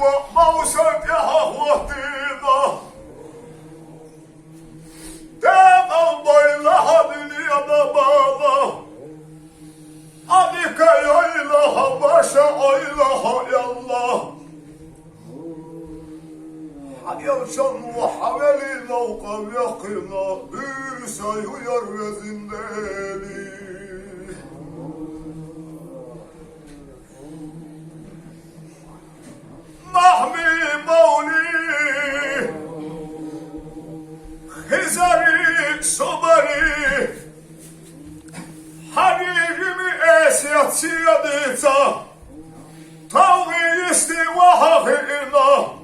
وموسى يهوتينا دام البيلة دنيا بالا عليك يا إله باشا إله يا الله Hayalcan ve haveli lavka yakına büyüse uyar vezindeli Mahmi Mevli Hizari Sobari Habibimi esiyat siyadita Tavgi istiva hafina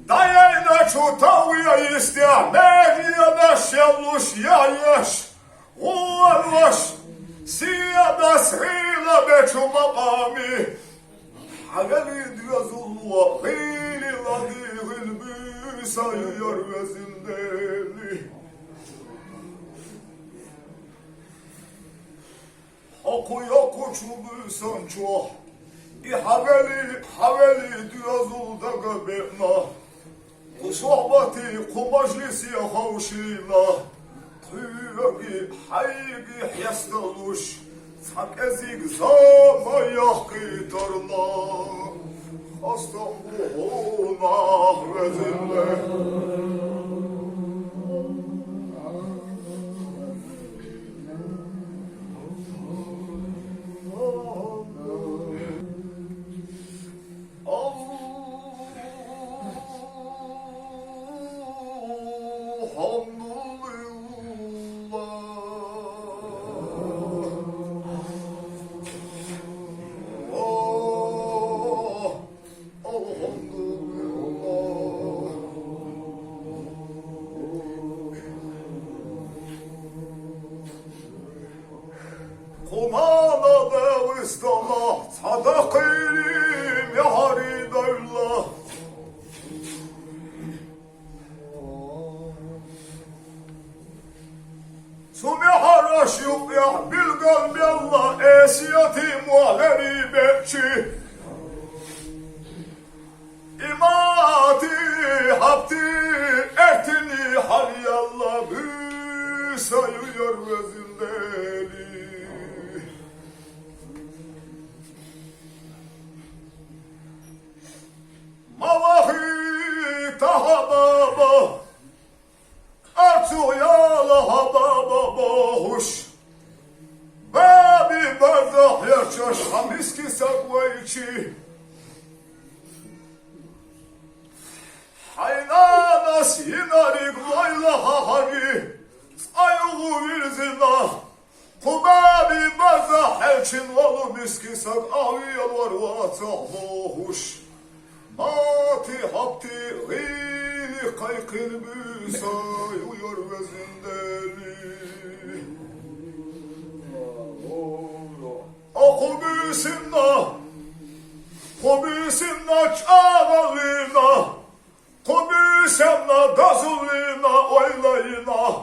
Dajajna čutavija istja, negdje naš jeluš jaješ, uvaš, sija da srila beću maqami, Hagali diyazullah, hili ladi hilbi, sayıyor vezindeli. Haku yaku çubu sanço, haveli diyazul da gabena, وصحبتي ومجلسي خوشينا طيقي حيقي حيستلوش فحك ازيق زاما يحقي ترنا خاصتنبوهونا وزنه Kumana devistana sadakilim ya haridallah Sumiharaş yok ya bil kalbi Allah esiyati muhaleri bekçi İmati hapti ertini haliyallah büsayıyor vezindeli Mavahi tahababa Artu yalaha baba bohuş Babi bardah yaşaş hamiski sakvayçi Haynanas yinarik laylaha hari Ayuğu virzina Kubabi bardah elçin valu miski sak Aviyal var vatah bohuş Mati hapti gıyri kaykın büsay uyar vezindeli Kubüsünna çağalina Kubüsünna gazulina oylayina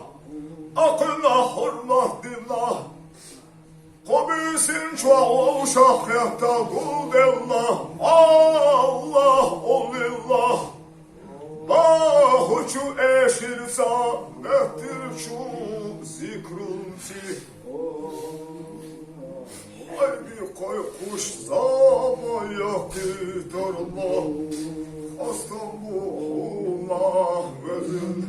Akına hurmatina Kubüsün çoğu şahyata kudellah Allah olillah Bahuçu eşirsa mehtir şu zikrunsi Haydi koy kuş zamaya kitarla Hastambuğuna vezin